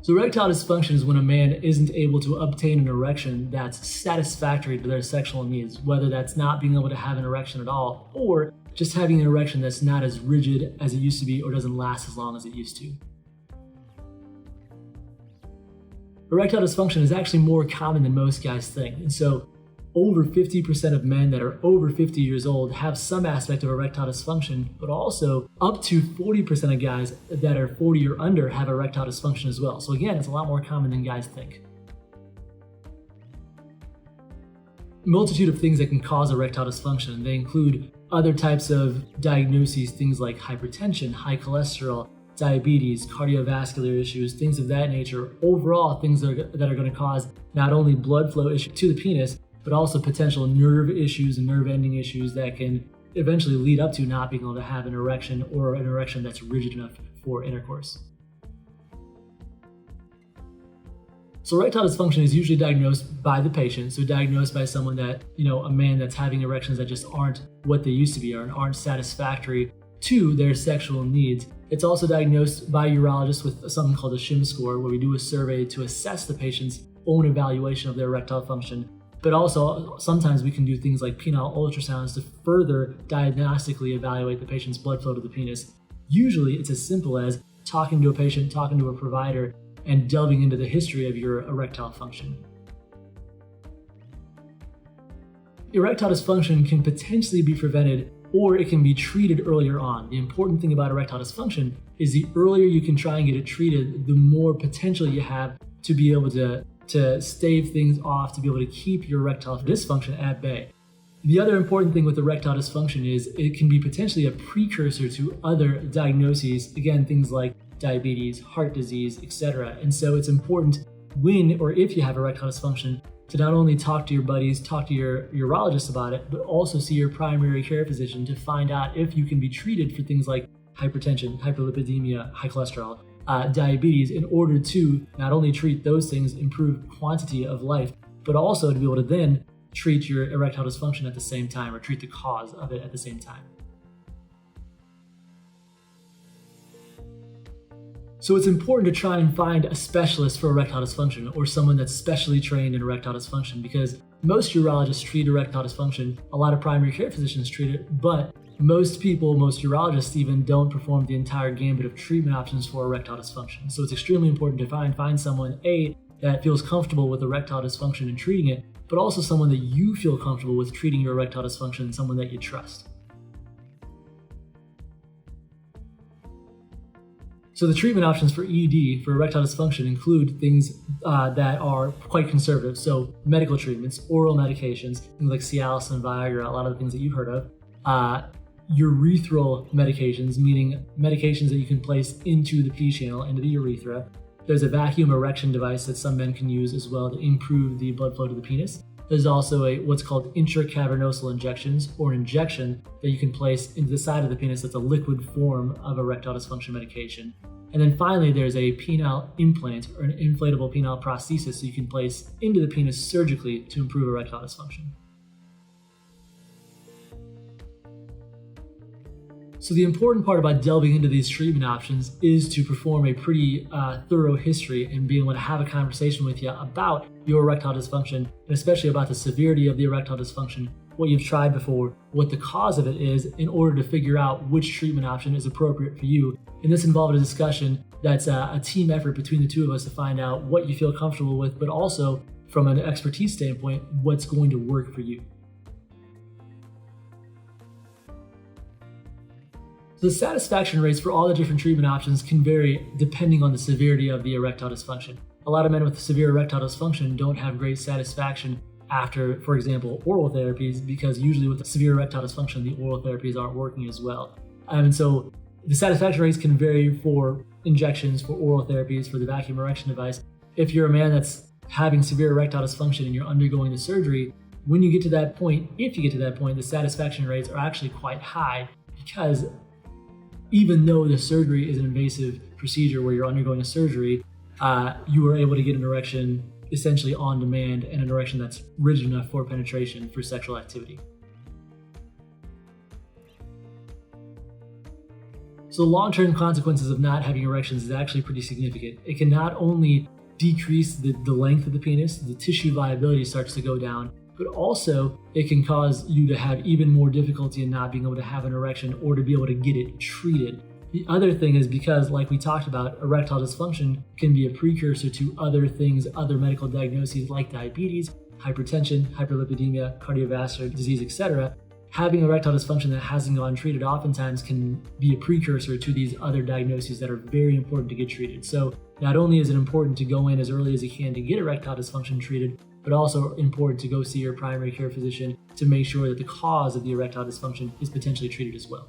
So erectile dysfunction is when a man isn't able to obtain an erection that's satisfactory to their sexual needs, whether that's not being able to have an erection at all, or just having an erection that's not as rigid as it used to be or doesn't last as long as it used to. Erectile dysfunction is actually more common than most guys think, and so over 50% of men that are over 50 years old have some aspect of erectile dysfunction, but also up to 40% of guys that are 40 or under have erectile dysfunction as well. So again, it's a lot more common than guys think. A multitude of things that can cause erectile dysfunction. They include other types of diagnoses, things like hypertension, high cholesterol, diabetes, cardiovascular issues, things of that nature. Overall, things that are going to cause not only blood flow issues to the penis, but also potential nerve issues and nerve ending issues that can eventually lead up to not being able to have an erection or an erection that's rigid enough for intercourse. So erectile dysfunction is usually diagnosed by the patient, so diagnosed by someone that, a man that's having erections that just aren't what they used to be or aren't satisfactory to their sexual needs. It's also diagnosed by urologists with something called a SHIM score, where we do a survey to assess the patient's own evaluation of their erectile function. But also, sometimes we can do things like penile ultrasounds to further diagnostically evaluate the patient's blood flow to the penis. Usually, it's as simple as talking to a patient, talking to a provider, and delving into the history of your erectile function. Erectile dysfunction can potentially be prevented, or it can be treated earlier on. The important thing about erectile dysfunction is the earlier you can try and get it treated, the more potential you have to be able to stave things off, to be able to keep your erectile dysfunction at bay. The other important thing with erectile dysfunction is it can be potentially a precursor to other diagnoses, again, things like diabetes, heart disease, etc. And so it's important when or if you have erectile dysfunction to not only talk to your buddies, talk to your urologist about it, but also see your primary care physician to find out if you can be treated for things like hypertension, hyperlipidemia, high cholesterol, diabetes, in order to not only treat those things, improve quantity of life, but also to be able to then treat your erectile dysfunction at the same time, or treat the cause of it at the same time. So it's important to try and find a specialist for erectile dysfunction, or someone that's specially trained in erectile dysfunction, because most urologists treat erectile dysfunction, a lot of primary care physicians treat it, but most urologists even don't perform the entire gambit of treatment options for erectile dysfunction. So it's extremely important to find someone, A, that feels comfortable with erectile dysfunction and treating it, but also someone that you feel comfortable with treating your erectile dysfunction, someone that you trust. So the treatment options for ED, for erectile dysfunction, include things that are quite conservative. So medical treatments, oral medications, things like Cialis and Viagra, a lot of the things that you've heard of. Urethral medications, meaning medications that you can place into the pee channel, into the urethra. There's a vacuum erection device that some men can use as well to improve the blood flow to the penis. There's also what's called intracavernosal injections, or an injection that you can place into the side of the penis that's a liquid form of erectile dysfunction medication. And then finally, there's a penile implant, or an inflatable penile prosthesis, so you can place into the penis surgically to improve erectile dysfunction. So the important part about delving into these treatment options is to perform a pretty thorough history and be able to have a conversation with you about your erectile dysfunction, and especially about the severity of the erectile dysfunction, what you've tried before, what the cause of it is, in order to figure out which treatment option is appropriate for you. And this involved a discussion that's a team effort between the two of us to find out what you feel comfortable with, but also from an expertise standpoint, what's going to work for you. So the satisfaction rates for all the different treatment options can vary depending on the severity of the erectile dysfunction. A lot of men with severe erectile dysfunction don't have great satisfaction after, for example, oral therapies, because usually with severe erectile dysfunction, the oral therapies aren't working as well. And so the satisfaction rates can vary for injections, for oral therapies, for the vacuum erection device. If you're a man that's having severe erectile dysfunction and you're undergoing the surgery, when you get to that point, if you get to that point, the satisfaction rates are actually quite high, because even though the surgery is an invasive procedure where you're undergoing a surgery, you are able to get an erection essentially on demand, and an erection that's rigid enough for penetration for sexual activity. So long-term consequences of not having erections is actually pretty significant. It can not only decrease the length of the penis, the tissue viability starts to go down, but also it can cause you to have even more difficulty in not being able to have an erection or to be able to get it treated. The other thing is because, like we talked about, erectile dysfunction can be a precursor to other things, other medical diagnoses like diabetes, hypertension, hyperlipidemia, cardiovascular disease, etc. Having erectile dysfunction that hasn't gone treated oftentimes can be a precursor to these other diagnoses that are very important to get treated. So not only is it important to go in as early as you can to get erectile dysfunction treated, but also important to go see your primary care physician to make sure that the cause of the erectile dysfunction is potentially treated as well.